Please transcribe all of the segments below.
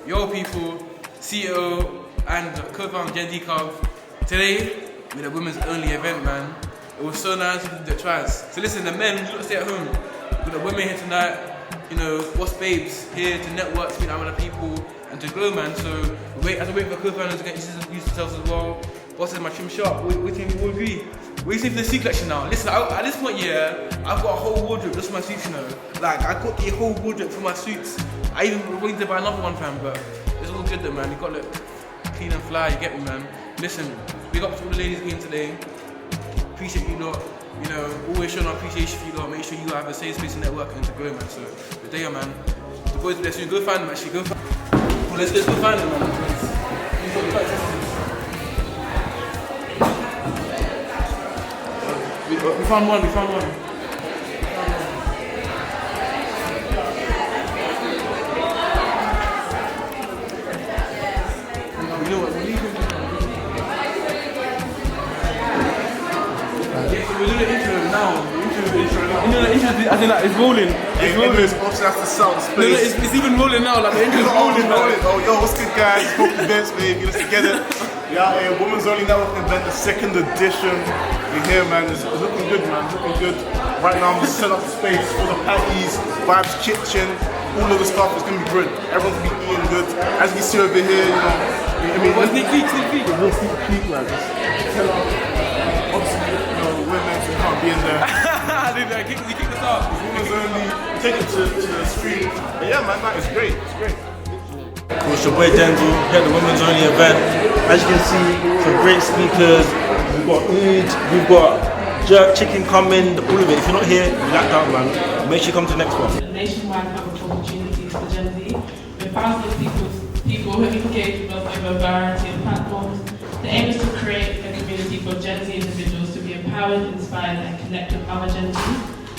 Yo people, CEO and co-founder Gen Z Club. Today, we're the women's only event, man. It was so nice to do the tries. So listen, the men, you don't stay at home. We've got the women here tonight, you know, what's babes here to network, speak to other people and to grow, man. So as we wait for co-founders to get used themselves as well. Boss is my trim sharp, we think we all agree. We see for the suit collection now. Listen, at this point, yeah, I've got a whole wardrobe just for my suits, you know. Like, I got the whole wardrobe for my suits. I even waited to buy another one, fam, but it's all good though, man. You got to look clean and fly, you get me, man. Listen, big up to all the ladies here today. Appreciate you lot, you know, always showing our appreciation for you lot. Make sure you have a safe space to network and to grow, man. So, good day, man. The boys bless you. Go find them, actually. Go find them. Well, let's go find them, man. We found one. You know what? We're doing the intro now. The intro, I think that it's rolling. It's obviously has to sound space. No, it's even rolling now. Like the intro's rolling. Oh, yo, what's good, guys? Hope events, baby. Let's get it. Yeah, Women's Only Networking event, the second edition. We're here, man. It's looking good, man. It's looking good. Right now, I'm just setting up the space for the patties, Vibes Kitchen, all of the stuff. It's gonna be good. Everyone's gonna be eating good. As we see over here, you know. I mean, what's sneak peek? Real sneak peek, man. Just tell us. Obviously, you know, women can't be in there. He kicked us off. Women's Only. Take it to the street. But yeah, man, it's great. It's great. It's your boy Denzel here at the Women's Only event. As you can see, some great speakers. We've got Oud, we've got jerk chicken coming, all of it. If you're not here, you lacked out, man. Make sure you come to the next one. A nationwide hub of opportunities for Gen Z. We're thousands of people who engage with us over a variety of platforms. The aim is to create a community for Gen Z individuals to be empowered, inspired, and connect with other Gen Z.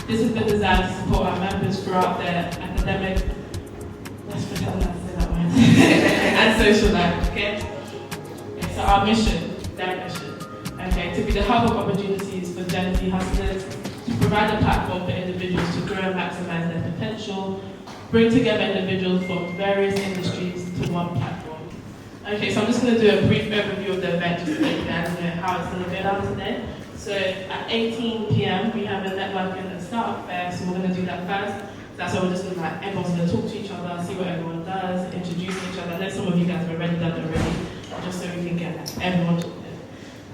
This has been designed to support our members throughout their academic, let's pretend that's that word, and social life, okay? So our mission, their mission, okay, to be the hub of opportunities for Gen Z hustlers, to provide a platform for individuals to grow and maximize their potential, bring together individuals from various industries to one platform. Okay, so I'm just going to do a brief overview of the event just to let you guys know how it's going to go down today. So at 18 p.m. we have a networking and startup fair, so we're going to do that first. That's why we're just going to everyone's going to talk to each other, see what everyone does, introduce each other. I know some of you guys have already done it already, just so we can get everyone talking.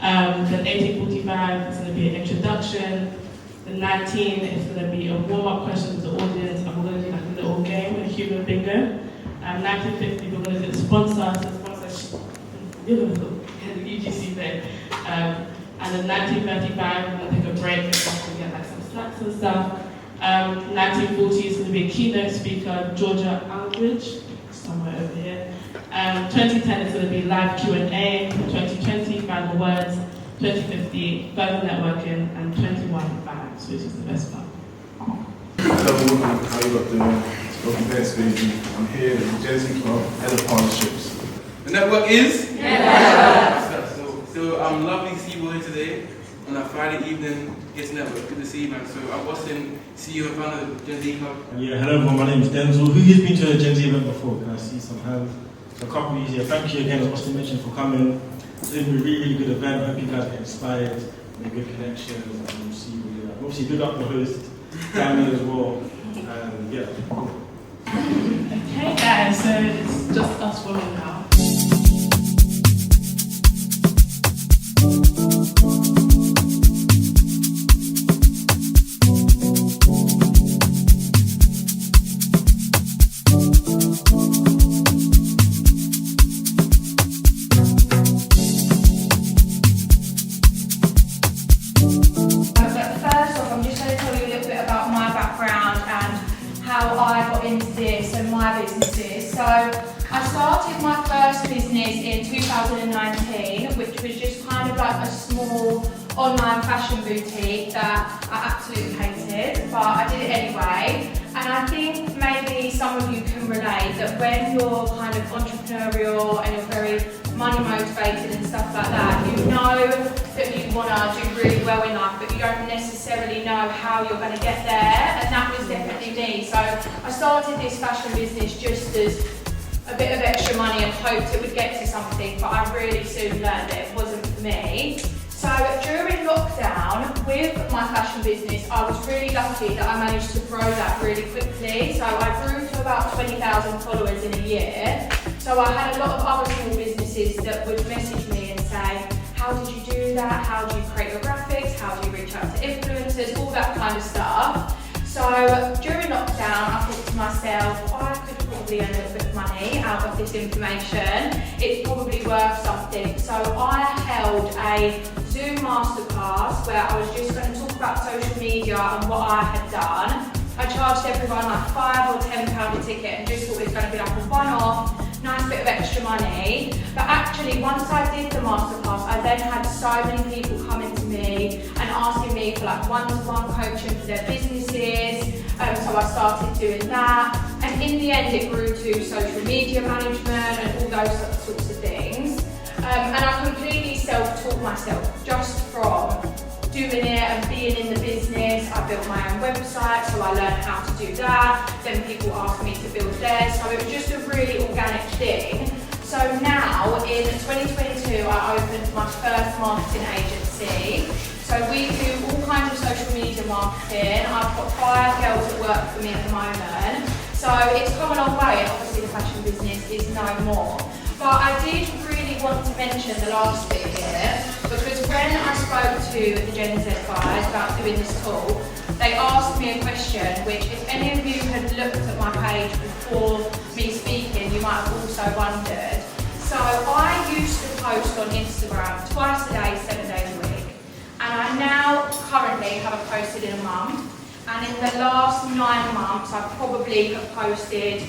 Then 18:45 is going to be an introduction. The 19 is going to be a warm-up question to the audience, and we're going to do like a little game, a human bingo. 19:50 we're going to do the sponsorship, the UGC thing. And then 19:35 we're going to take a break and we get like some snacks and stuff. 19:40 is going to be a keynote speaker, Georgia Aldridge, somewhere over here. 2010 is going to be live Q&A, 2020 final words, 2050 further networking, and 21 vibes, which is the best part. Hello, how you got doing? Welcome to baby. I'm here with the Gen Z Club, Head of Partnerships. The network is? Yeah. So I'm lovely to see you all here today on a Friday evening. Yes, network. Good to see you, man. So I'm Boston, CEO and founder of the Gen Z Club. Yeah, hello everyone, my name is Denzel. Who has been to a Gen Z event before? Can I see some hands? So a couple of you here. Thank you again, as Austin mentioned, for coming. It's been a really good event. I hope you guys get inspired, make good connections, and we'll see you later. Obviously, big up the host, Danny as well. And yeah. Okay guys, so it's just us women now. I started my first business in 2019, which was just kind of like a small online fashion boutique that I absolutely hated, but I did it anyway. And I think maybe some of you can relate that when you're kind of entrepreneurial and you're very money motivated and stuff like that, you know that you want to do really well in life, but you don't necessarily know how you're going to get there, and that was definitely me. So I started this fashion business just as a a bit of extra money and hoped it would get to something, but I really soon learned that it wasn't for me. So during lockdown, with my fashion business, I was really lucky that I managed to grow that really quickly. So I grew to about 20,000 followers in a year. So I had a lot of other small businesses that would message me and say, how did you do that? How do you create your graphics? How do you reach out to influencers? All that kind of stuff. So during lockdown, I thought to myself, I could probably earn a little bit of money out of this information. It's probably worth something. So I held a Zoom masterclass where I was just going to talk about social media and what I had done. I charged everyone like £5 or £10 a ticket and just thought it was going to be like a one-off, nice bit of extra money. But actually, once I did the masterclass, I then had so many people coming to me and asking me for like one-to-one coaching for their businesses. So I started doing that. And in the end, it grew to social media management and all those sorts of things. And I completely self-taught myself just from doing it and being in the business. I built my own website, so I learned how to do that. Then people asked me to build theirs, so it was just a really organic thing. So now, in 2022, I opened my first marketing agency. So we do all kinds of social media marketing. I've got 5 girls that work for me at the moment. So it's come a long way, and obviously the fashion business is no more. But I did really want to mention the last bit here, because when I spoke to the Gen Z guys about doing this talk, they asked me a question, which if any of you had looked at my page before me speaking, you might have also wondered. So I used to post on Instagram twice a day, 7 days a week. And I now currently haven't posted in a month. And in the last 9 months, I probably have posted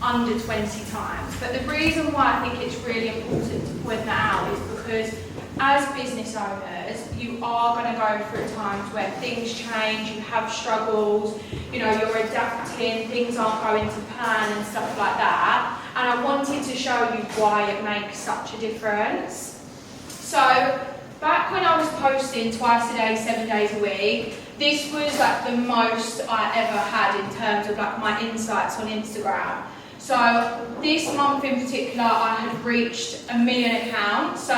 under 20 times. But the reason why I think it's really important to point that out is because as business owners, you are going to go through times where things change, you have struggles, you know, you're adapting, things aren't going to plan and stuff like that. And I wanted to show you why it makes such a difference. So back when I was posting twice a day, 7 days a week, this was like the most I ever had in terms of like my insights on Instagram. So this month in particular, I had reached 1 million accounts. So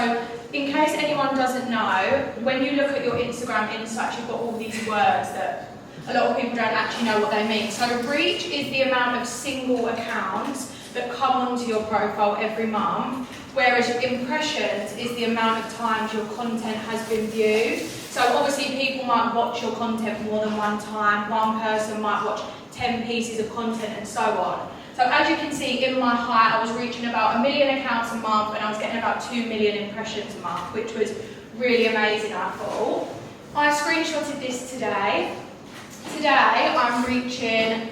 in case anyone doesn't know, when you look at your Instagram insights, you've got all these words that a lot of people don't actually know what they mean. So reach is the amount of single accounts that come onto your profile every month, whereas your impressions is the amount of times your content has been viewed. So obviously people might watch your content more than one time, one person might watch 10 pieces of content and so on. So as you can see in my height, I was reaching about 1 million accounts a month and I was getting about 2 million impressions a month, which was really amazing, I thought. I screenshotted this today. Today I'm reaching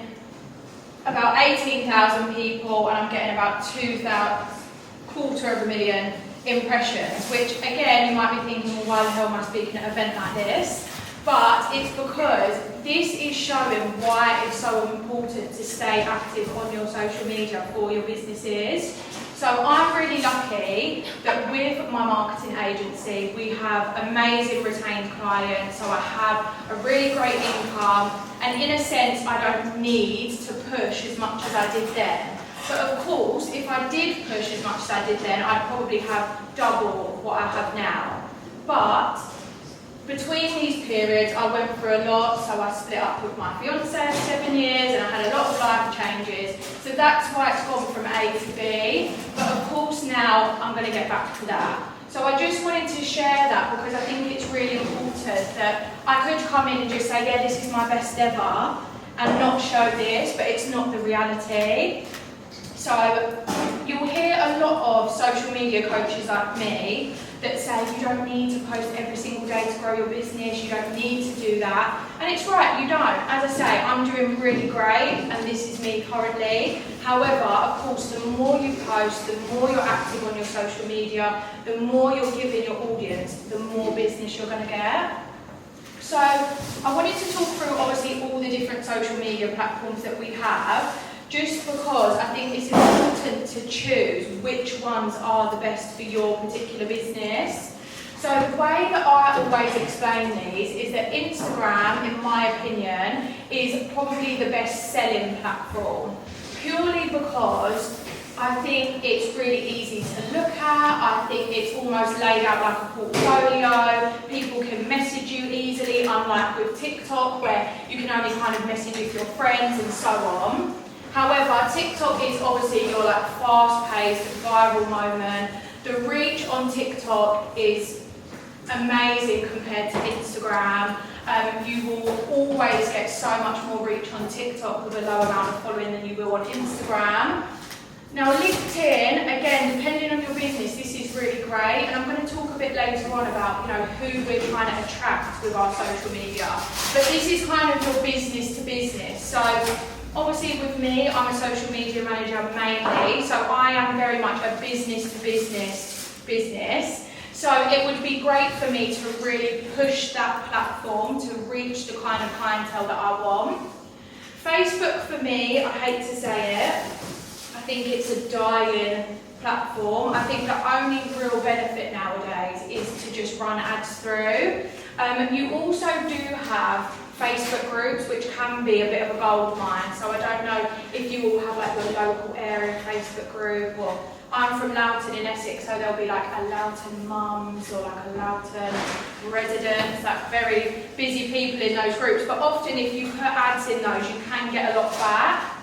about 18,000 people and I'm getting about 250,000 impressions, which again, you might be thinking, well, why the hell am I speaking at an event like this? But it's because this is showing why it's so important to stay active on your social media for your businesses. So I'm really lucky that with my marketing agency, we have amazing retained clients. So I have a really great income. And in a sense, I don't need to push as much as I did then. But of course, if I did push as much as I did then, I'd probably have double what I have now. But between these periods, I went through a lot. So I split up with my fiance for 7 years and I had a lot of life changes. So that's why it's gone from A to B. But of course now I'm going to get back to that. So I just wanted to share that because I think it's really important that I could come in and just say, yeah, this is my best ever and not show this, but it's not the reality. So you'll hear a lot of social media coaches like me that say you don't need to post every single day to grow your business, you don't need to do that. And it's right, you don't. As I say, I'm doing really great and this is me currently. However, of course, the more you post, the more you're active on your social media, the more you're giving your audience, the more business you're going to get. So I wanted to talk through obviously all the different social media platforms that we have, just because I think it's important to choose which ones are the best for your particular business. So the way that I always explain these is that Instagram, in my opinion, is probably the best selling platform, purely because I think it's really easy to look at. I think it's almost laid out like a portfolio. People can message you easily, unlike with TikTok where you can only kind of message with your friends and so on. However, TikTok is obviously your like fast-paced, viral moment. The reach on TikTok is amazing compared to Instagram. You will always get so much more reach on TikTok with a low amount of following than you will on Instagram. Now LinkedIn, again, depending on your business, this is really great, and I'm going to talk a bit later on about who we're trying to attract with our social media. But this is kind of your business to business. So obviously with me, I'm a social media manager mainly, so I am very much a business to business. So it would be great for me to really push that platform to reach the kind of clientele that I want. Facebook for me, I hate to say it, I think it's a dying platform. I think the only real benefit nowadays is to just run ads through. You also do have Facebook groups, which can be a bit of a gold mine. So I don't know if you all have like your local area Facebook group, or I'm from Loughton in Essex, so there'll be like a Loughton mums or like a Loughton residents, like very busy people in those groups. But often if you put ads in those, you can get a lot back.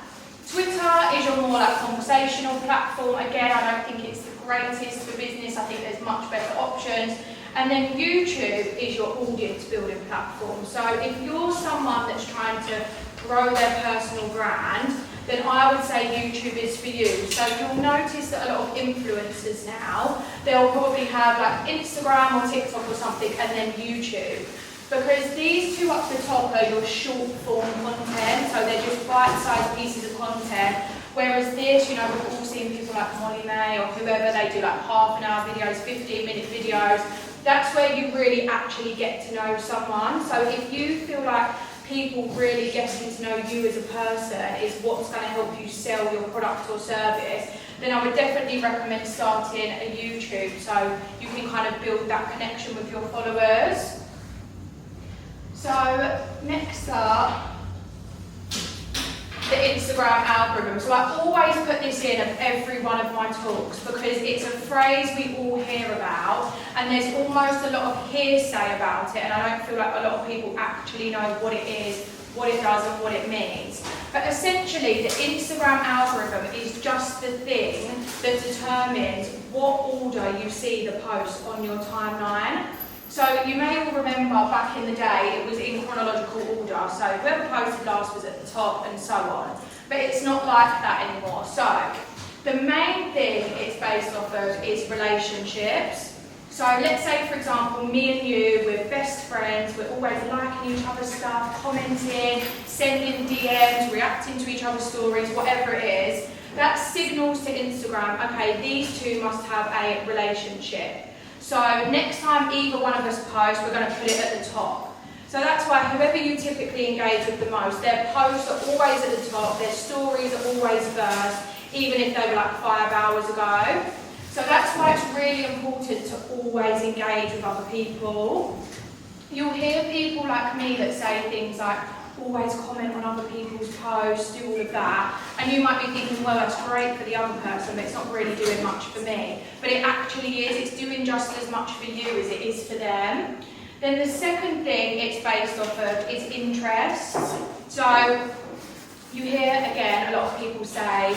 Twitter is your more like conversational platform. Again, I don't think it's the greatest for business. I think there's much better options. And then YouTube is your audience building platform. So if you're someone that's trying to grow their personal brand, then I would say YouTube is for you. So you'll notice that a lot of influencers now, they'll probably have like Instagram or TikTok or something and then YouTube. Because these two up the top are your short form content, so they're just bite-sized pieces of content. Whereas this, we've all seen people like Molly May or whoever, they do like half-an-hour videos, 15-minute videos. That's where you really actually get to know someone. So if you feel like people really getting to know you as a person is what's going to help you sell your product or service, then I would definitely recommend starting a YouTube so you can kind of build that connection with your followers. So next up, the Instagram algorithm. So I always put this in at every one of my talks because it's a phrase we all hear about and there's almost a lot of hearsay about it, and I don't feel like a lot of people actually know what it is, what it does and what it means. But essentially the Instagram algorithm is just the thing that determines what order you see the post on your timeline. So you may all remember back in the day it was in chronological order, so whoever posted last was at the top and so on. But it's not like that anymore. So the main thing it's based off of is relationships. So let's say for example me and you, we're best friends, we're always liking each other's stuff, commenting, sending DMs, reacting to each other's stories, whatever it is. That signals to Instagram, okay, these two must have a relationship. So next time either one of us posts, we're going to put it at the top. So that's why whoever you typically engage with the most, their posts are always at the top, their stories are always first, even if they were like 5 hours ago. So that's why it's really important to always engage with other people. You'll hear people like me that say things like, always comment on other people's posts, do all of that, and you might be thinking, well, that's great for the other person, but it's not really doing much for me. But it actually is, it's doing just as much for you as it is for them. Then the second thing it's based off of is interests. So you hear, again, a lot of people say,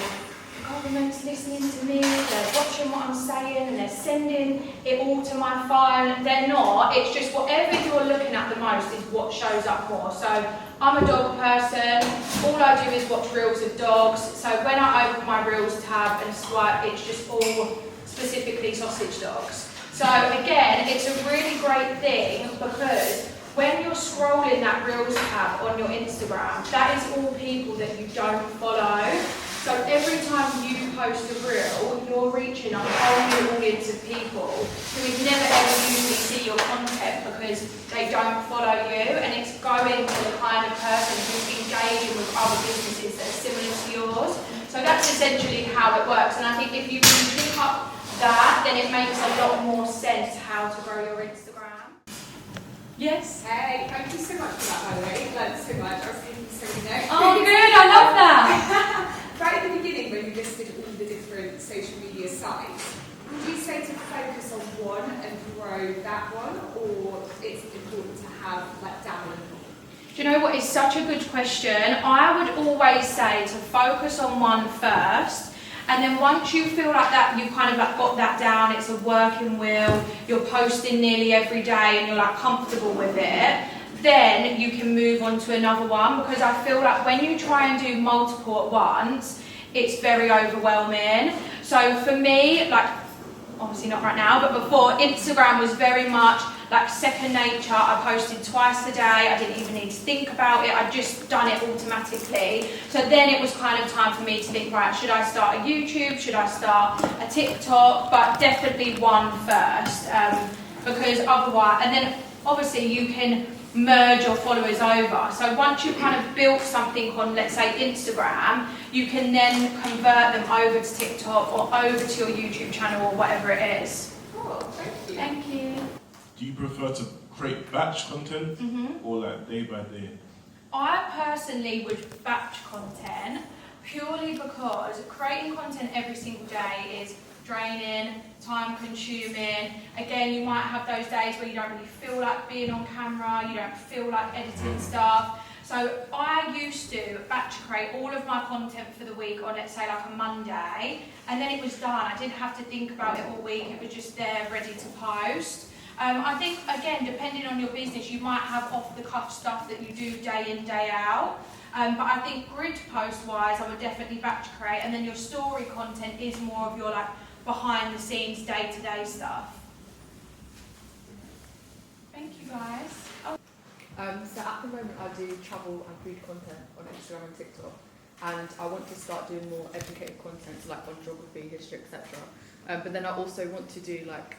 the government's listening to me, they're watching what I'm saying, and they're sending it all to my phone. They're not, it's just whatever you're looking at the most is what shows up more. So I'm a dog person, all I do is watch reels of dogs, so when I open my reels tab and swipe, it's just all specifically sausage dogs. So again, it's a really great thing because when you're scrolling that reels tab on your Instagram, that is all people that you don't follow. So every time you post a reel, you're reaching a whole new audience of people who would never ever usually see your content because they don't follow you, and it's going to the kind of person who's engaging with other businesses that are similar to yours. So that's essentially how it works, and I think if you can pick up that, then it makes a lot more sense how to grow your Instagram. Yes. Hey, thank you so much for that, by the way. I've learned so much. I was taking so many notes. Oh, good. I love that. Right at the beginning, when you listed all the different know what, it's such a good question. I would always say to focus on one first, and then once you feel like that, you've kind of like got that down, it's a working wheel, you're posting nearly every day and you're like comfortable with it, then you can move on to another one, because I feel like when you try and do multiple at once, it's very overwhelming. So for me, like, obviously not right now, but before, Instagram was very much like second nature. I posted twice a day, I didn't even need to think about it, I'd just done it automatically. So then it was kind of time for me to think, right, should I start a YouTube, should I start a TikTok, but definitely one first, because otherwise, and then obviously you can merge your followers over. So once you kind of built something on, let's say, Instagram, you can then convert them over to TikTok or over to your YouTube channel or whatever it is. Cool, thank you. Thank you. Do you prefer to create batch content or like day by day? I personally would batch content purely because creating content every single day is draining, time consuming. Again, you might have those days where you don't really feel like being on camera, you don't feel like editing stuff. So I used to batch create all of my content for the week on, let's say, like a Monday, and then it was done. I didn't have to think about it all week, it was just there ready to post. I think, again, depending on your business, you might have off-the-cuff stuff that you do day in, day out. But I think grid post-wise, I would definitely batch create, and then your story content is more of your like behind-the-scenes, day-to-day stuff. Thank you, guys. So at the moment I do travel and food content on Instagram and TikTok, and I want to start doing more educated content, so like on geography, history, etc. But then I also want to do like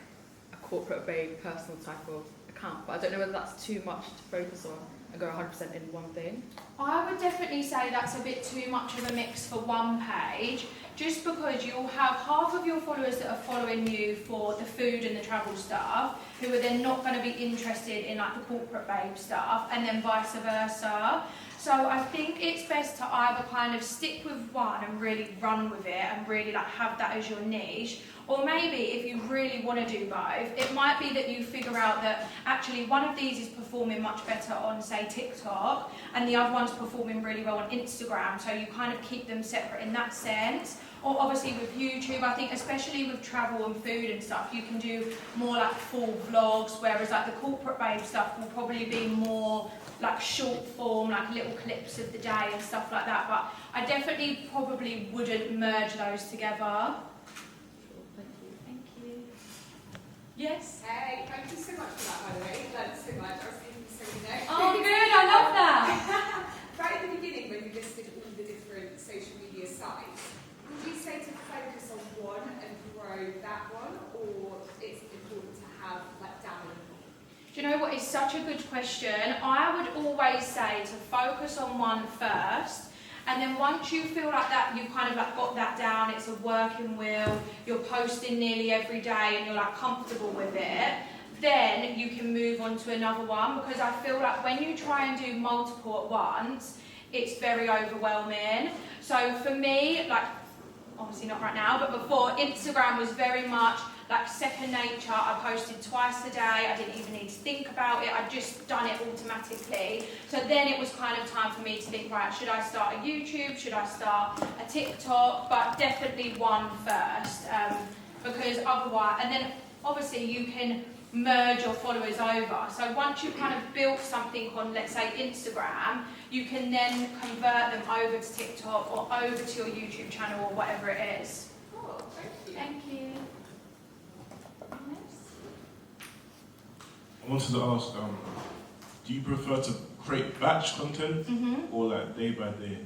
a corporate babe personal type of account, but I don't know whether that's too much to focus on and go 100% in one thing. I would definitely say that's a bit too much of a mix for one page, just because you'll have half of your followers that are following you for the food and the travel stuff, who are then not going to be interested in like the corporate babe stuff, and then vice versa. So I think it's best to either kind of stick with one and really run with it and really like have that as your niche, or maybe if you really want to do both, it might be that you figure out that actually one of these is performing much better on, say, TikTok, and the other one's performing really well on Instagram, so you kind of keep them separate in that sense. Or obviously with YouTube, I think especially with travel and food and stuff, you can do more like full vlogs, whereas like the corporate babe stuff will probably be more like short form, like little clips of the day and stuff like that. But I definitely probably wouldn't merge those together. Thank you. Yes? Hey, thank you so much for that, by the way. You learned so much. I was thinking so many. Oh, good, I love that. Right at the beginning, when you listed all the different social media sites, would you say to focus on one and grow that one, or it's important to have like down and Do you know what, it's such a good question. I would always say to focus on one first, and then once you feel like that, you've kind of like got that down, it's a working wheel, you're posting nearly every day and you're like comfortable with it, then you can move on to another one, because I feel like when you try and do multiple at once, it's very overwhelming. So for me, like, obviously not right now, but before, Instagram was very much like second nature. I posted twice a day, I didn't even need to think about it, I'd just done it automatically. So then it was kind of time for me to think, right, should I start a YouTube, should I start a TikTok, but definitely one first, because otherwise, and then obviously you can merge your followers over. So once you've kind of built something on, let's say, Instagram, you can then convert them over to TikTok or over to your YouTube channel or whatever it is. Cool, thank you. Thank you. I wanted to ask, do you prefer to create batch content or like day by day?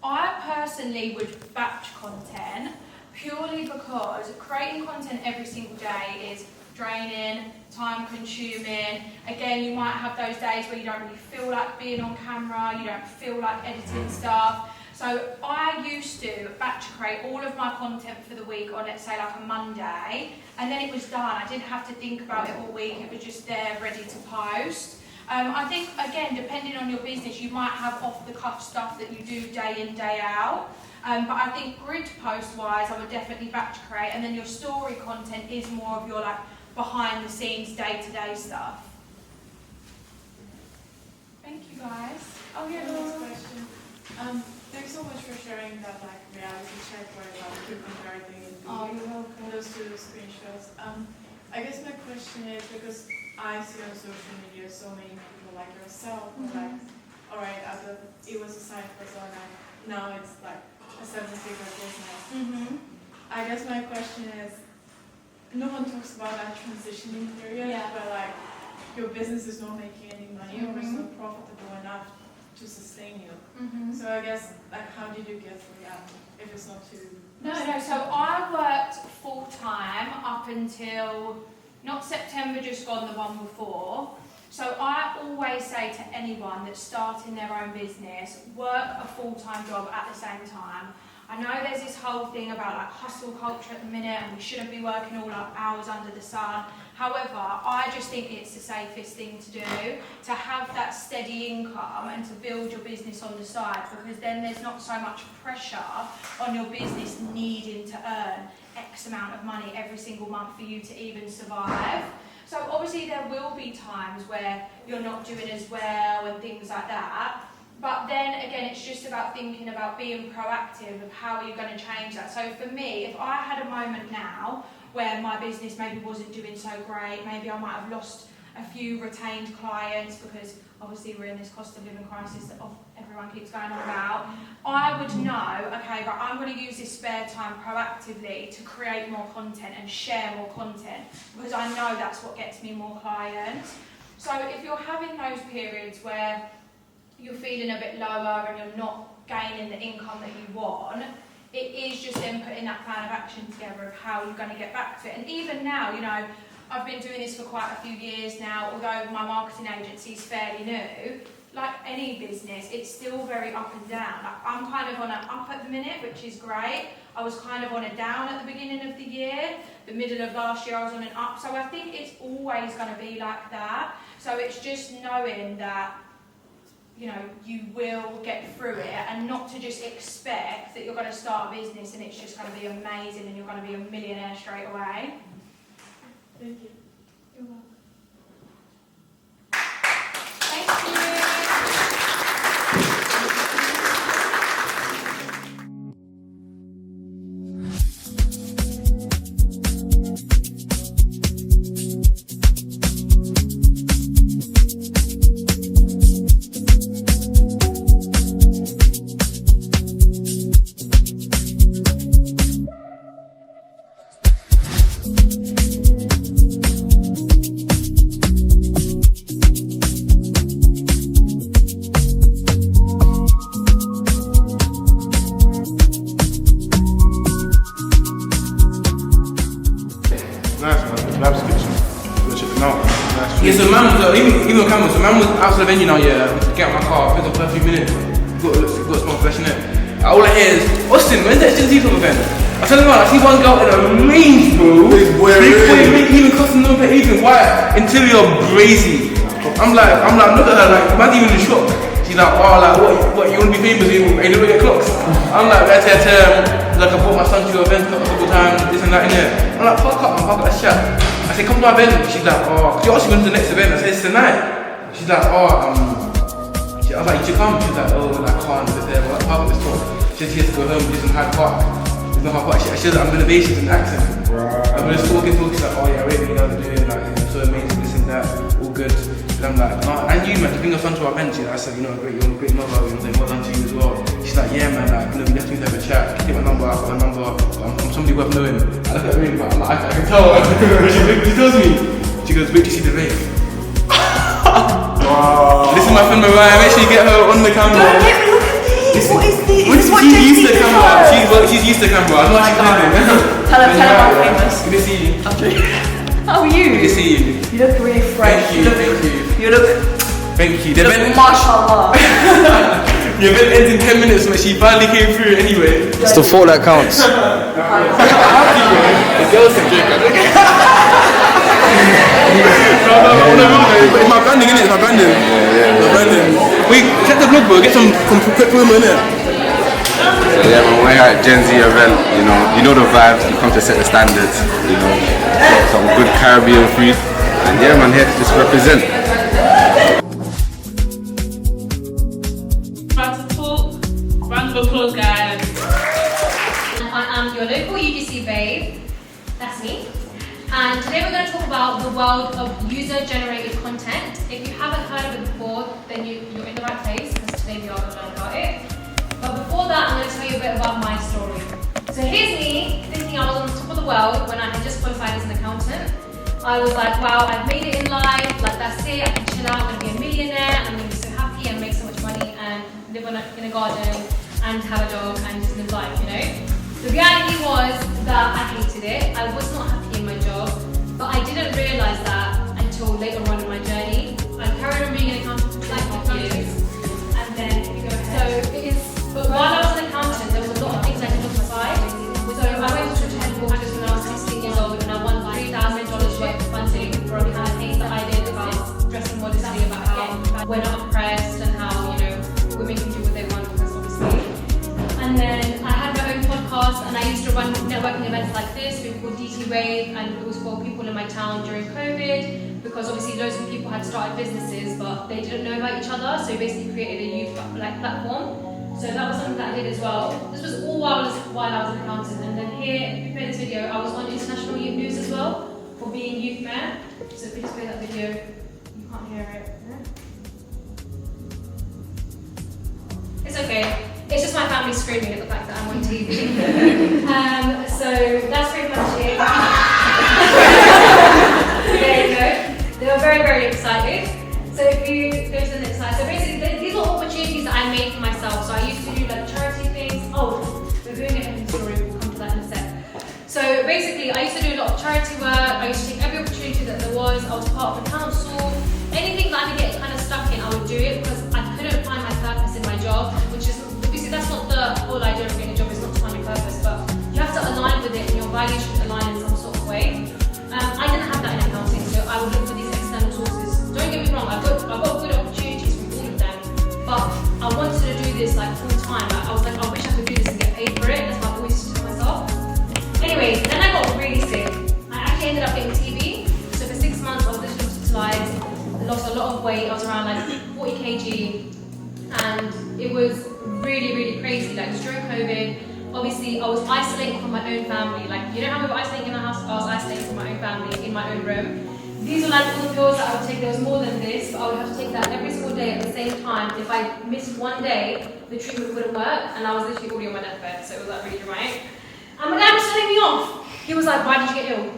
I personally would batch content purely because creating content every single day is draining, time consuming. Again, you might have those days where you don't really feel like being on camera, you don't feel like editing stuff. So I used to batch create all of my content for the week on, let's say, like a Monday, and then it was done. I didn't have to think about it all week, it was just there ready to post. I think, again, depending on your business, you might have off-the-cuff stuff that you do day in, day out. But I think grid post-wise, I would definitely batch create, and then your story content is more of your like behind-the-scenes, day-to-day stuff. Thank you, guys. Oh yeah, next question. Thanks so much for sharing that like reality check where like you compare things and those two screenshots. I guess my question is because I see on social media so many people like yourself who like, alright, it was a side hustle and now it's like a 7-figure business. I guess my question is, no one talks about that transitioning period where like your business is not making any money or it's not profitable enough to sustain you. So I guess like how did you get through that if it's not too... No, so I worked full time up until, not September just gone, the one before. So I always say to anyone that's starting their own business, work a full-time job at the same time. I know there's this whole thing about like hustle culture at the minute and we shouldn't be working all our hours under the sun. However, I just think it's the safest thing to do, to have that steady income and to build your business on the side, because then there's not so much pressure on your business needing to earn X amount of money every single month for you to even survive. So obviously there will be times where you're not doing as well and things like that. But then again, it's just about thinking about being proactive of how are you going to change that. So for me, if I had a moment now where my business maybe wasn't doing so great, maybe I might have lost a few retained clients because obviously we're in this cost of living crisis that everyone keeps going on about, I would know, okay, but I'm going to use this spare time proactively to create more content and share more content because I know that's what gets me more clients. So if you're having those periods where you're feeling a bit lower and you're not gaining the income that you want, it is just then putting that plan of action together of how you're going to get back to it. And even now, you know, I've been doing this for quite a few years now, although my marketing agency is fairly new. Like any business, it's still very up and down. Like I'm kind of on an up at the minute, which is great. I was kind of on a down at the beginning of the year. The middle of last year I was on an up. So I think it's always going to be like that. So it's just knowing that, you know, you will get through it and not to just expect that you're going to start a business and it's just going to be amazing and you're going to be a millionaire straight away. Thank you. You're welcome. Thank you. Yeah, so man was, even on camera, so man was outside the venue now, yeah, get out my car, pick up for a few minutes, got to smoke fresh in it. All I hear is, Austin, when's that Gen Z film event? I tell him out, I see one girl in a range, bro. Big boy, even custom number, even white, interior brazy. I'm like, look at her, like, man's even in shock. She's like, oh, like, what, you wanna be famous, you don't get clocks? I'm like, like I brought my son to your event a couple times, this and that, innit? I'm like, fuck up, that shit. I said, come to my event. She's like, oh, because you're actually going to the next event. I said, it's tonight. She's like, oh, I was like, you should come. She's like, oh, I can't sit there. What part of this talk? She said she has to go home. She's in Hyde Park. There's no Hyde Park. She said, I'm renovations in accent. I'm just talking. She's like, oh yeah, wait, you know what they're doing. Like, I'm so amazing, this and that. All good. And I'm like, no, and you, man, to bring your son to our event. I said, you know, great, you're a great mother. You know, well done to you as well. She's like, yeah, man, like, you know, we definitely have a chat. Take my number, I've got my number. I'm somebody worth knowing. I look at her, but I'm like, I can tell. She tells me, she goes, wait to see the rave. Wow. This is my friend Mariah. Make sure you get her on the camera. Look at this. What is this? This is what she's Gen used Z to camera. prefers. She's used to camera. I know she's living. Tell her I'm famous. Good to see you. How are you? Good to see you. You look really fresh. Thank you. You look. Thank you. You look mashallah. The event ends in 10 minutes, but she finally came through anyway. It's the thought that counts. The girls can drink. No, it's my branding, innit? It's my branding. My branding. Wait, check the vlog, bro. Get some quick promo, innit? So yeah, man, we're here at Gen Z event, you know the vibes, you come to set the standards, you know, some good Caribbean food, and yeah, man, here to just represent. London. I am your local UGC babe. That's me. And today we're going to talk about the world of user-generated content. If you haven't heard of it before, then you're in the right place, because today we are going to learn about it. But before that, I'm going to tell you a bit about my story. So here's me, thinking I was on the top of the world when I had just qualified as an accountant. I was like, wow, I've made it in life, like that's it, I can chill out, I'm going to be a millionaire, I'm going to be so happy and make so much money and live in a garden and have a dog and just live life, you know? The reality was that I hated it, I was not happy in my job, but I didn't realise that until later on in my journey. I carried on being an accountant for 5 years, and then, but while I was an accountant, there was a lot of things I did on the side. So I went to headquarters when I was 16 years old and I won $3,000 worth of funding for a campaign that I did about dressing modestly, about how we're not oppressed and how, you know, women can do what they want, because obviously. And then I had my own podcast and I used to run networking events like this. We were called DT Wave, and it was for people in my town during COVID, because obviously loads of people had started businesses but they didn't know about each other, so we basically created a youth platform. So that was something that I did as well. This was all while I was an accountant. And then here, if you play this video, I was on international youth news as well for being youth mayor. So if you just play that video, you can't hear it. It's okay. It's just my family screaming at the fact that I'm on TV. So that's pretty much it. There you go. They were very, very excited. So if you go to the next slide, so basically these are opportunities that I made for myself. So I used to do like charity things. Oh, we're doing it in the story, we'll come to that in a sec. So basically I used to do a lot of charity work. I used to take every opportunity that there was. I was part of the council. Anything that I could get kind of stuck in, I would do it, because I couldn't find my purpose in my job, which is, obviously that's not the whole idea of getting a job, is not to find your purpose, but you have to align with it and your values should align in some sort of way. I didn't have that in accounting, so I would look for these external sources. Don't get me wrong, I got good opportunities from all of them, but I wanted to do this like full time. I was like, I wish I could do this and get paid for it. That's what I always used to tell myself. Anyways, then I got really sick. I actually ended up getting TB. So for 6 months I was literally hospitalised. I lost a lot of weight. I was around like 40 kg, and it was really, really crazy. Like during COVID, obviously I was isolating from my own family. Like, you know how we were isolating in our house? I was isolating from my own family in my own room. These are like all the pills that I would take. There was more than this, but I would have to take that every single day at the same time. If I missed one day, the treatment wouldn't work, and I was literally already on my deathbed, so it was like really dramatic. And my dad was telling me off. He was like, why did you get ill?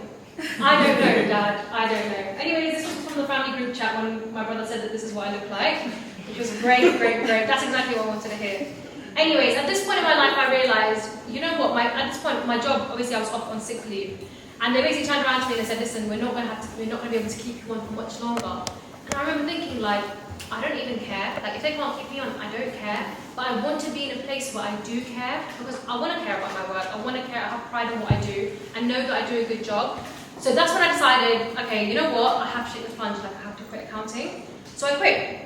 I don't know, Dad, I don't know. Anyways, this was from the family group chat when my brother said that this is what I look like, which was great, great, great. That's exactly what I wanted to hear. Anyways, at this point in my life, I realised, you know what, at this point, my job, obviously I was off on sick leave. And they basically turned around to me and they said, listen, we're not going to be able to keep you on for much longer. And I remember thinking, like, I don't even care. Like, if they can't keep me on, I don't care. But I want to be in a place where I do care, because I want to care about my work. I want to care, I have pride in what I do, and know that I do a good job. So that's when I decided, okay, you know what, I have to take the plunge, like I have to quit accounting. So I quit.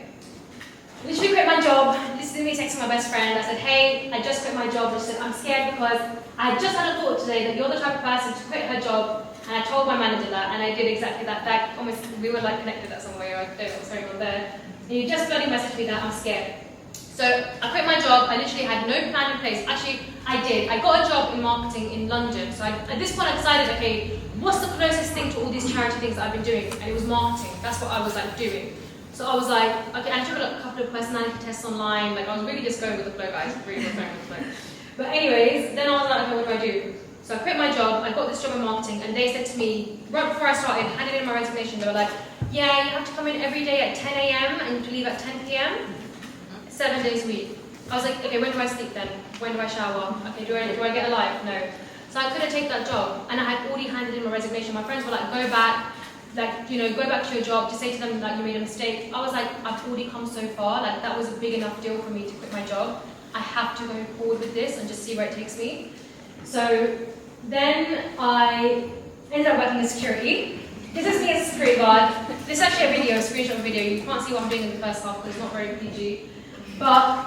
Literally quit my job. This is me texting my best friend. I said, hey, I just quit my job. She said, I'm scared because I just had a thought today that you're the type of person to quit her job. And I told my manager that, and I did exactly that. That almost, we were like connected at some way, I don't know what's going on there. And you just bloody messaged me that I'm scared. So I quit my job. I literally had no plan in place. Actually, I did. I got a job in marketing in London. So at this point I decided, okay, what's the closest thing to all these charity things that I've been doing? And it was marketing. That's what I was like doing. So I was like, okay, I took a couple of personality tests online. Like I was really just going with the flow, guys. Really was going with the flow. But anyways, then I was like, okay, what do I do? So I quit my job. I got this job in marketing, and they said to me right before I started, handed in my resignation. They were like, yeah, you have to come in every day at 10 a.m. and you have to leave at 10 p.m. 7 days a week. I was like, okay, when do I sleep then? When do I shower? Okay, do I get a life? No. So I couldn't take that job, and I had already handed in my resignation. My friends were like, go back. Like, you know, go back to your job, to say to them that you made a mistake. I was like, I've already come so far, like that was a big enough deal for me to quit my job. I have to go forward with this and just see where it takes me. So then I ended up working in security. This is me as a security guard. This is actually a video, a screenshot of a video. You can't see what I'm doing in the first half because it's not very PG. But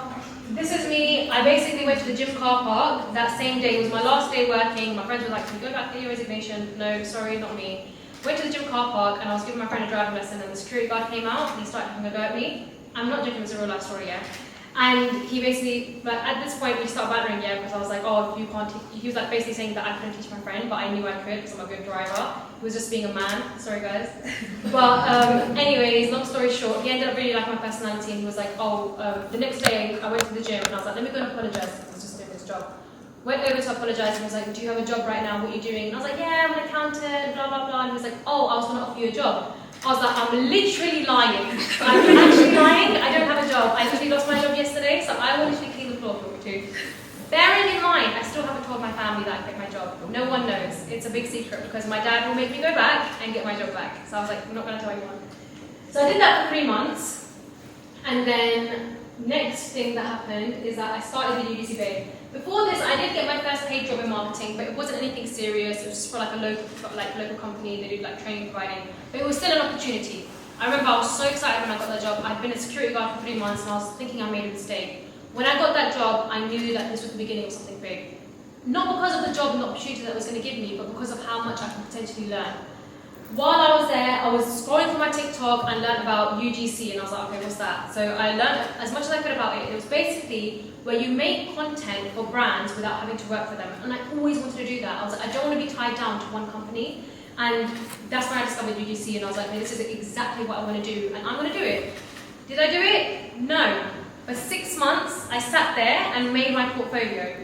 this is me. I basically went to the gym car park that same day. It was my last day working. My friends were like, can you go back, get your resignation? No, sorry, not me. Went to the gym car park and I was giving my friend a driving lesson, and the security guard came out and he started having a go at me. I'm not joking, it's a real life story, yeah. And he basically, like, at this point, we started battering, yeah, because I was like, oh, if you can't teach, he was like basically saying that I couldn't teach my friend, but I knew I could because I'm a good driver. He was just being a man, sorry guys. But anyways, long story short, he ended up really liking my personality, and he was like, oh, the next day I went to the gym and I was like, let me go and apologize because I was just doing this job. Went over to apologize and was like, do you have a job right now? What are you doing? And I was like, yeah, I'm an accountant, blah, blah, blah. And he was like, oh, I was going to offer you a job. I was like, I'm literally lying. I'm actually lying. I don't have a job. I literally lost my job yesterday, so I will literally clean the floor for you too. Bearing in mind, I still haven't told my family that I quit my job. No one knows. It's a big secret because my dad will make me go back and get my job back. So I was like, I'm not going to tell anyone. So I did that for 3 months. And then next thing that happened is that I started the UGC Babe. Before this, I did get my first paid job in marketing, but it wasn't anything serious. It was just for like a local company. They did like training providing, but it was still an opportunity. I remember I was so excited when I got that job. I'd been a security guard for 3 months, and I was thinking I made a mistake. When I got that job, I knew that this was the beginning of something big. Not because of the job and the opportunity that it was going to give me, but because of how much I could potentially learn. While I was there, I was scrolling through my TikTok and learned about UGC, and I was like, okay, what's that? So I learned as much as I could about it. It was basically where you make content for brands without having to work for them. And I always wanted to do that. I was like, I don't want to be tied down to one company. And that's when I discovered UGC, and I was like, hey, this is exactly what I want to do, and I'm going to do it. Did I do it? No. For 6 months, I sat there and made my portfolio.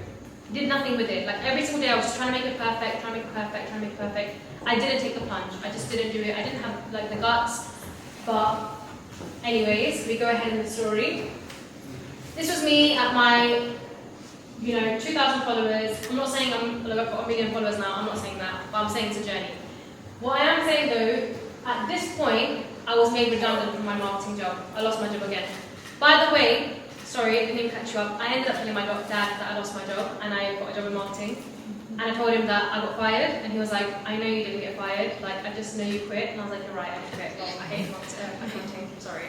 Did nothing with it. Like every single day, I was just trying to make it perfect, trying to make it perfect, trying to make it perfect. I didn't take the plunge. I just didn't do it. I didn't have like the guts. But anyways, we go ahead in the story. This was me at my, 2,000 followers. I'm not saying I've got 1 million followers now. I'm not saying that. But I'm saying it's a journey. What I am saying though, at this point, I was made redundant from my marketing job. I lost my job again. By the way, sorry, I didn't even catch you up. I ended up telling my dad that I lost my job and I got a job in marketing. And I told him that I got fired, and he was like, I know you didn't get fired, like, I just know you quit. And I was like, you're right, I did quit. Well, I hate marketing, sorry.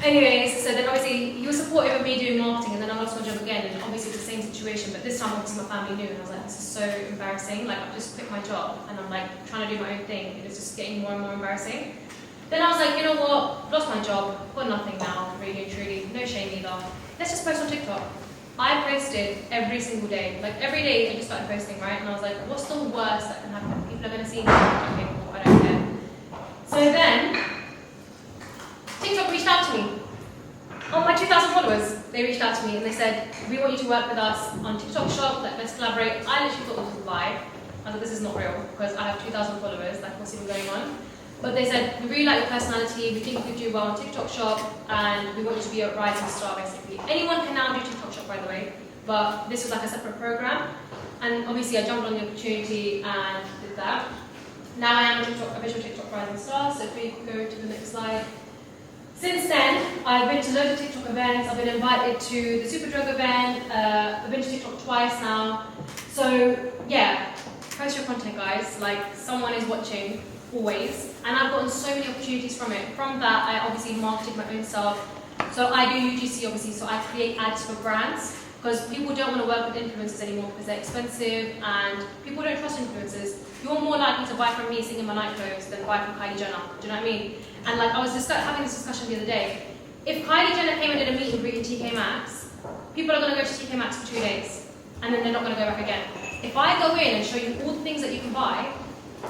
Anyways, so then obviously, he was supportive of me doing marketing, and then I lost my job again, and obviously it's the same situation, but this time obviously my family knew, and I was like, this is so embarrassing. Like, I've just quit my job, and I'm like, trying to do my own thing, and it's just getting more and more embarrassing. Then I was like, you know what, lost my job, got nothing now, really and truly, no shame either. Let's just post on TikTok. I posted every single day. Like every day I just started posting, right? And I was like, what's the worst that can happen? People are going to see me. Okay, cool, I don't care. So then, TikTok reached out to me. On my 2,000 followers, they reached out to me and they said, we want you to work with us on TikTok Shop, like let's collaborate. I literally thought this was a lie. I was like, this is not real because I have 2,000 followers, like what's even going on? But they said, we really like your personality, we think you could do well on TikTok Shop, and we want you to be a rising star, basically. Anyone can now do TikTok Shop, by the way, but this was like a separate program. And obviously I jumped on the opportunity and did that. Now I am a visual TikTok rising star, so if we go to the next slide. Since then, I've been to loads of TikTok events, I've been invited to the Superdrug event, I've been to TikTok twice now. So yeah, post your content guys, like someone is watching. Always, and I've gotten so many opportunities from it. From that, I obviously marketed my own self. So I do UGC obviously, so I create ads for brands because people don't want to work with influencers anymore because they're expensive and people don't trust influencers. You're more likely to buy from me singing my night clothes than buy from Kylie Jenner. Do you know what I mean? And like I was having this discussion the other day. If Kylie Jenner came and did a meet and greet in TK Maxx, people are going to go to TK Maxx for 2 days and then they're not going to go back again. If I go in and show you all the things that you can buy,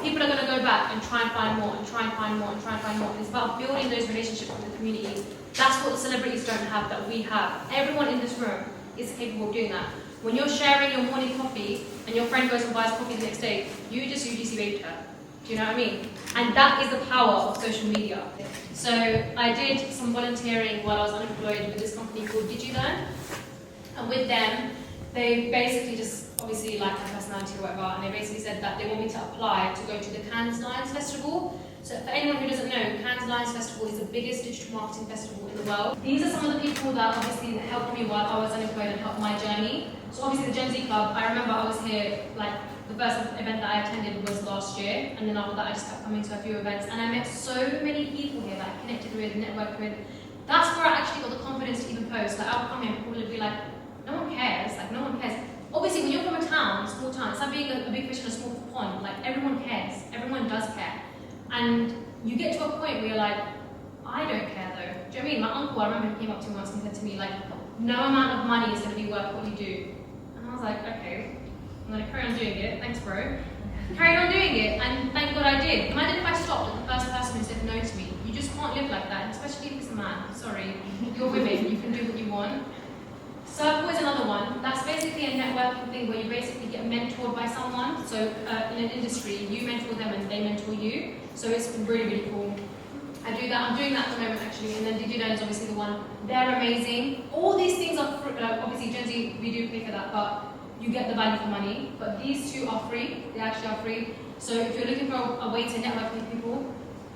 people are going to go back and try and find more and try and find more and try and find more. It's about building those relationships with the community. That's what the celebrities don't have that we have. Everyone in this room is capable of doing that. When you're sharing your morning coffee and your friend goes and buys coffee the next day, you just UGC babed her. Do you know what I mean? And that is the power of social media. So I did some volunteering while I was unemployed with this company called DigiLearn. And with them, they basically just obviously like my personality or whatever, and they basically said that they want me to apply to go to the Cannes Lions Festival. So for anyone who doesn't know, Cannes Lions Festival is the biggest digital marketing festival in the world. These are some of the people that obviously helped me while I was unemployed and helped my journey. So obviously the Gen Z Club, I remember I was here, like the first event that I attended was last year, and then after that I just kept coming to a few events, and I met so many people here that I connected with, networked with. That's where I actually got the confidence to even post. Like I would come here and people would be like, no one cares, like no one cares. Obviously, when you're from a town, a small town, it's like being a big fish in a small pond. Like, everyone cares. Everyone does care. And you get to a point where you're like, I don't care, though. Do you know what I mean? My uncle, I remember he came up to me once and he said to me, like, no amount of money is going to be worth what you do. And I was like, okay, I'm going to carry on doing it. Thanks, bro. Carried on doing it, and thank God I did. Imagine if I stopped at the first person who said no to me. You just can't live like that, especially if it's a man. Sorry, you're women, you can do what you want. Circle is another one. That's basically a networking thing where you basically get mentored by someone. So in an industry, you mentor them and they mentor you. So it's really, really cool. I do that. I'm doing that at the moment actually. And then Did You Know is obviously the one. They're amazing. All these things are free. Obviously Gen Z, we do pay for that, but you get the value for money. But these two are free. They actually are free. So if you're looking for a way to network with people,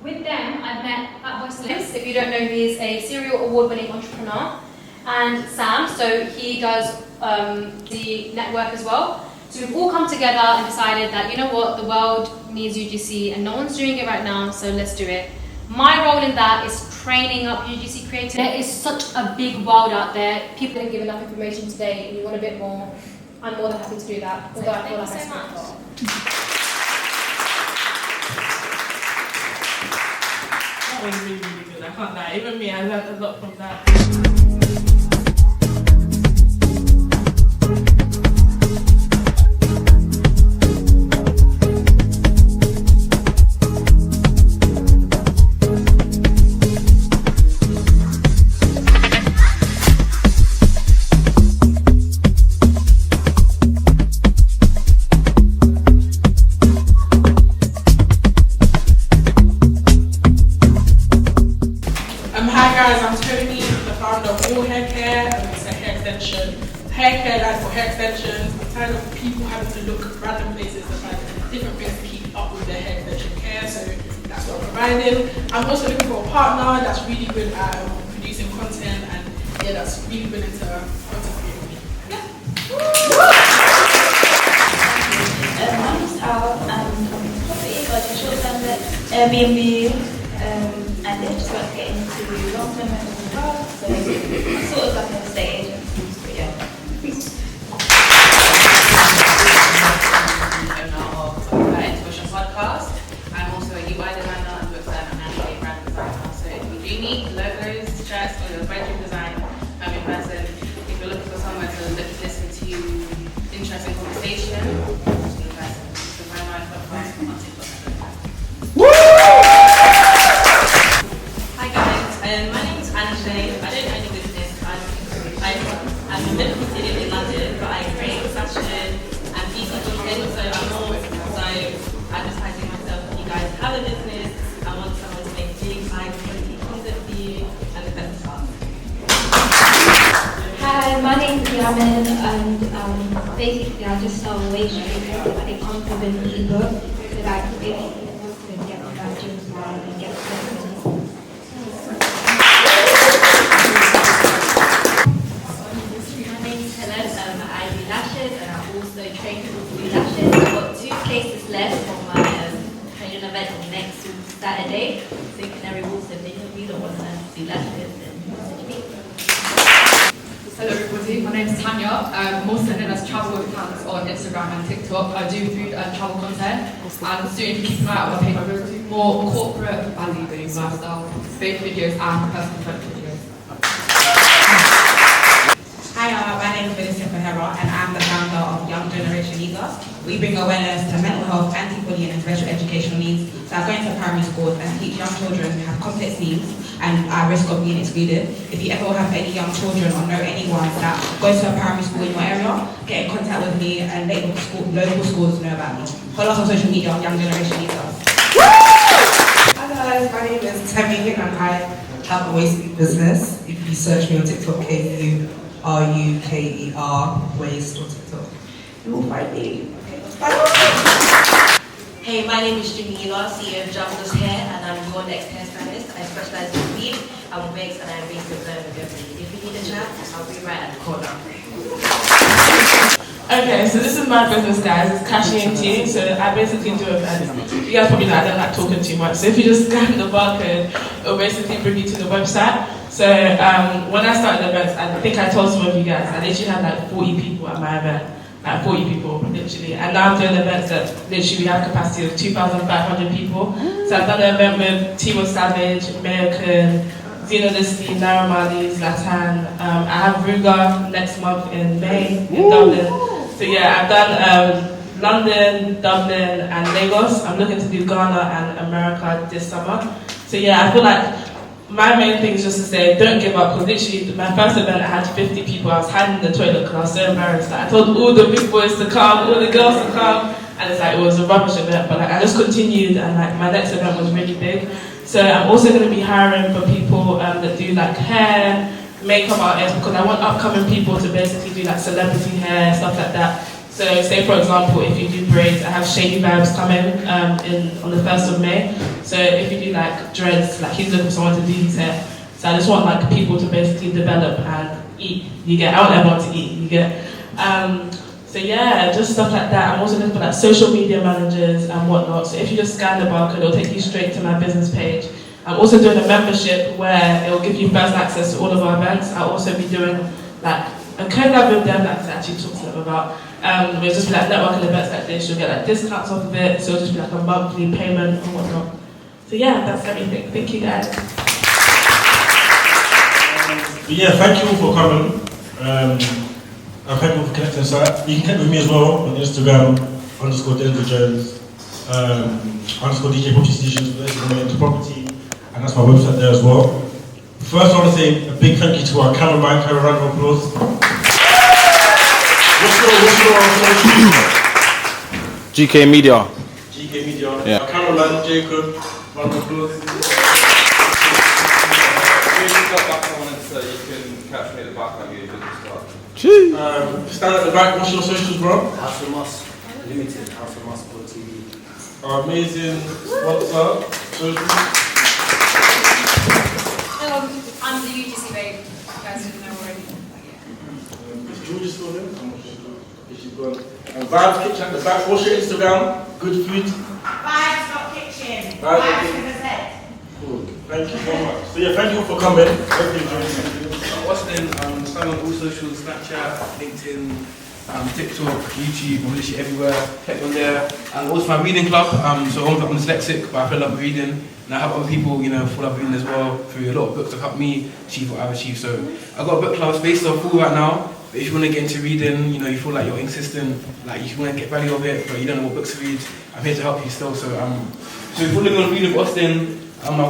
with them I've met Fatboy Slim. If you don't know, he's a serial award-winning entrepreneur. And Sam, so he does the network as well. So we've all come together and decided that, you know what, the world needs UGC and no one's doing it right now, so let's do it. My role in that is training up UGC creators. There is such a big world out there. People didn't give enough information today and you want a bit more. I'm more than happy to do that. So thank you so much. That was really, really good. I can't lie. Even me, I learned a lot from that. Hi guys, I'm Tony, the founder of All Hair Care. It's a hair extension, hair care line for hair extensions. I'm tired of people having to look at random places to find different things to keep up with their hair extension care, so that's what I'm providing. I'm also looking for a partner that's really good at producing content and yeah, that's really good into content creation. Yeah. My name is Al and I'm property like a short term Airbnb. And they just want to get into long-term rentals as well, so I'm sort of like an estate agent, but yeah. Owner of Intuition Podcast. I'm also a UI designer and website and a brand designer. So if you do need logos, shirts, or your bedroom design, I'm in person. If you're looking for someone to listen to interesting conversation, just in person. So my podcast on TikTok. My name is Anna Shane. I don't own a business. I'm a medical student in London, but I create fashion and beauty content. So I'm more advertising myself. If you guys have a business, I want someone to make big, high quality content for you and the best stuff. Hi, my name is Yamin, and basically I just sell wage treatment, but it comes with an ebook. So like basically you want to get the badges and get the I do lashes and I also train people to do lashes. I've got 2 cases left for my training event next Saturday. So you can every Wolfson, if you don't want to learn to do lashes, then message me. Hello everybody, my name is Tanya. I'm also known as Travel with Pants on Instagram and TikTok. I do food and travel content and soon keep an eye out on my page. More corporate value lifestyle, fake videos and personal development videos. Hi, my name is Vanessa Ferreira and I'm the founder of Young Generation Leader. We bring awareness to mental health, anti-bullying and special educational needs. So I go into primary schools and teach young children who have complex needs and are at risk of being excluded. If you ever have any young children or know anyone that goes to a primary school in your area, get in contact with me and let local schools know about me. Follow us on social media on Young Generation Leader. Hi guys, my name is Temi and I have a waste business. If you search me on TikTok, KURUKER waste on TikTok, you will find me. Hey, my name is Jimmy Ela, CEO of Jumblers Hair, and I'm your next hairstylist. I specialize in weave, and wigs, and I bring the blend of everything. If you need a chat, I'll be right at the corner. Okay, so this is my business, guys. It's Cashy and Tea. So I basically do events. You guys probably know I don't like talking too much. So if you just scan the barcode, it'll basically bring you to the website. So when I started events, I think I told some of you guys, I literally had like 40 people at my event. Like 40 people, literally. And now I'm doing events that literally have capacity of 2,500 people. So I've done an event with Timo Savage, American, Zena Listi, Naira Marley, Zlatan. I have Ruga next month in May in Dublin. So yeah, I've done London, Dublin and Lagos. I'm looking to do Ghana and America this summer. So yeah, I feel like my main thing is just to say, don't give up, because literally my first event I had 50 people. I was hiding in the toilet because I was so embarrassed. Like, I told all the big boys to come, all the girls to come, and it's like, it was a rubbish event, but like I just continued, and like my next event was really big. So I'm also going to be hiring for people that do like hair, makeup artists, because I want upcoming people to basically do like celebrity hair, stuff like that. So say for example, if you do braids, I have Shady Vibes coming on the 1st of May. So if you do like dreads, like he's looking for someone to do his hair. So I just want like people to basically develop and eat. I want everyone to eat, you get. So yeah, just stuff like that. I'm also looking for like social media managers and whatnot. So if you just scan the barcode, it'll take you straight to my business page. I'm also doing a membership where it will give you first access to all of our events. I'll also be doing like a collab with them that I actually talked to them about. It'll just be like networking events like this. You'll get like discounts off of it. So it'll just be like a monthly payment and whatnot. So yeah, that's everything. Thank you guys. Yeah, thank you all for coming. And thank you all for connecting. So you can connect with me as well on Instagram, _Denzel Jones, _DJ Property Solutions, into property, and that's my website there as well. First, I want to say a big thank you to our cameraman. Can I round of applause? What's your GK Media. GK Media. Yeah. Our cameraman, Jacob. Round of applause. You can catch me at the back of your business card. Stand at the back, what's your socials, bro? House of Moss Limited, House of Moss TV. Our amazing sponsor, socials. I'm the UGC babe. You guys didn't know already. Is Georgia still there? I'm not sure. Is she gone? Vibes Kitchen at the back. What's your Instagram? Good food. Vibes.kitchen. Vibes with a Z. Cool. Thank you so much. So yeah, thank you all for coming. Hope you enjoyed it. Austin, I'm on all socials, Snapchat, LinkedIn, TikTok, YouTube, I'm literally everywhere. Check on there. And also my reading club. So I'm dyslexic, but I feel like reading. And I have other people, fall up reading as well through a lot of books that help me achieve what I've achieved. So I've got a book club, spaces are full right now. But if you want to get into reading, you feel like you're inconsistent, like you want to get value of it, but you don't know what books to read, I'm here to help you still. So if you're looking on Reading with Austin,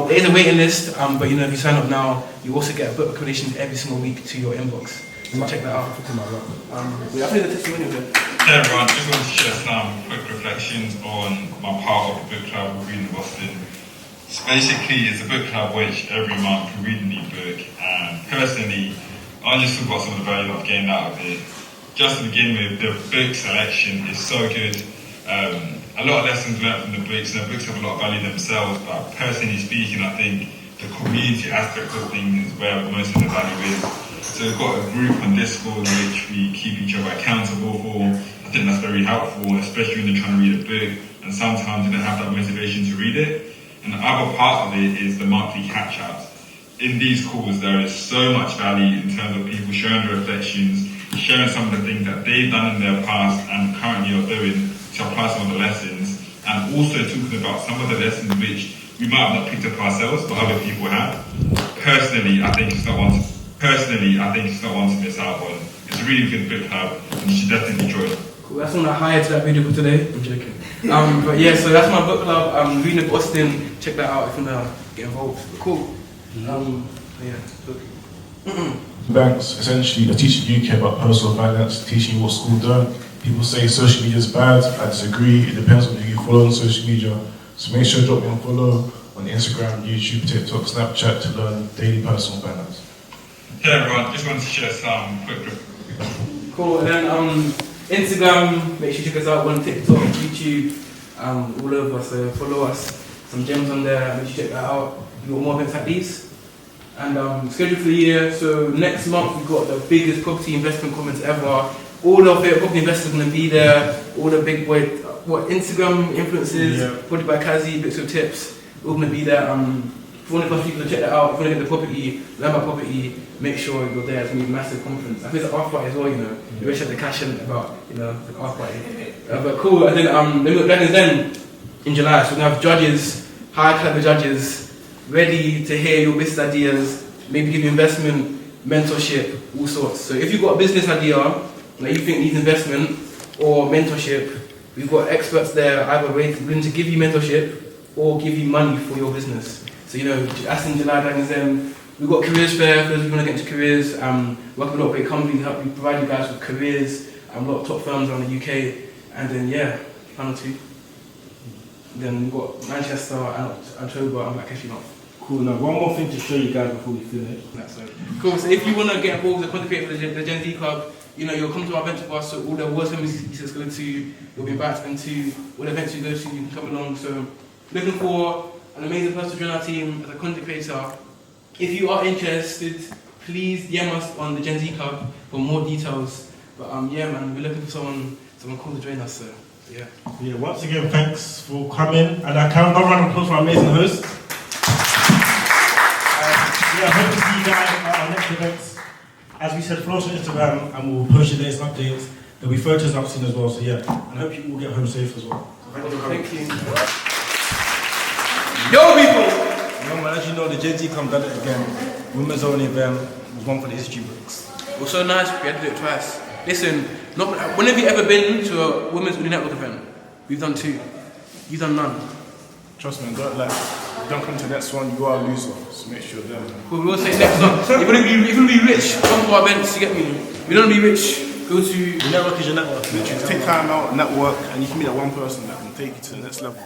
there's a waiting list, but if you sign up now, you also get a book recommendation every single week to your inbox. So check that out. I think the testimonial here. Hey everyone, just wanted to share some quick reflections on my part of the book club with Reading with Austin. So basically, it's a book club which every month we read a new book, and personally, I just talk about some of the value I've gained out of it. Just to begin with, the book selection is so good. A lot of lessons learned from the books, and the books have a lot of value themselves, but personally speaking, I think the community aspect of things is where most of the value is. So we've got a group on Discord which we keep each other accountable for. I think that's very helpful, especially when you're trying to read a book, and sometimes you don't have that motivation to read it. And the other part of it is the monthly catch-ups. In these calls, there is so much value in terms of people sharing their reflections, sharing some of the things that they've done in their past and currently are doing to apply some of the lessons, and also talking about some of the lessons which we might have not picked up ourselves, but other people have. Personally, I think it's not one to miss out on. It's a really good book club, and you should definitely enjoy it. Cool. That's one I hired to that video for today. I'm joking. But yeah, so that's my book club. Reading with Austin. Check that out if you want to get involved. Cool. Banks, essentially, they're teaching UK about personal finance, teaching you what school don't. People say social media is bad. I disagree. It depends on who you follow on social media. So make sure to drop me a follow on Instagram, YouTube, TikTok, Snapchat to learn daily personal finance. Hey everyone, just wanted to share some quick. Cool. And then Instagram, make sure you check us out on TikTok, YouTube, all over. So follow us. Some gems on there. Make sure you check that out. We got more events like these. And scheduled for the year. So next month we've got the biggest property investment conference ever. All of it, property investors are going to be there. All the big boy, Instagram influencers, put by Kazi, bits of tips. All going to be there. 400+ people to check that out. If you want to get the property, learn about property, make sure you're there. It's going to be a massive conference. I think it's an art party as well, You wish you had the cash in about, the art party. But cool. And then we've got Dragons Den in July. So we're going to have judges, high caliber judges, ready to hear your business ideas, maybe give you investment, mentorship, all sorts. So if you've got a business idea that you think needs investment or mentorship, we've got experts there either willing to give you mentorship or give you money for your business. So, you know, Aston Jalad and them, we've got careers fair for those who want to get into careers. Working with a lot of great companies, help you provide you guys with careers. A lot of top firms around the UK. And then, yeah, final 2. Then we've got Manchester and October and Black History Month. Cool. Now, one more thing to show you guys before we finish. That's it. Cool. So if you want to get involved with the content creator for the Gen Z Club, you know, you'll come to our event with us. So all the awards companies go to, you'll be invited into all the events you go to. You can come along. So looking for an amazing person to join our team as a content creator. If you are interested, please DM us on the Gen Z Club for more details. But yeah, man, we're looking for someone cool to join us. So yeah. Yeah. Once again, thanks for coming, and I count another round of applause for our amazing host. Yeah, I hope to see you guys at our next events. As we said, follow us on Instagram, and we'll post your latest updates. There'll be photos up soon as well. So yeah, and I hope you all get home safe as well. Thank you. Yo, people. No, man, as you know, the Gen Z Club done it again. Women's only event was one for the history books. It was so nice. We had to do it twice. Listen, when have you ever been to a Women's Only Network event? We've done 2. You've done none. Trust me, don't come to the next one, you are a loser. So make sure them. Well, we will say next one. If you want to be rich, come to our events, you get me? If you don't want to be rich, go to... The network is your network. Literally, take time out, network, and you can meet that one person that can take you to the next level.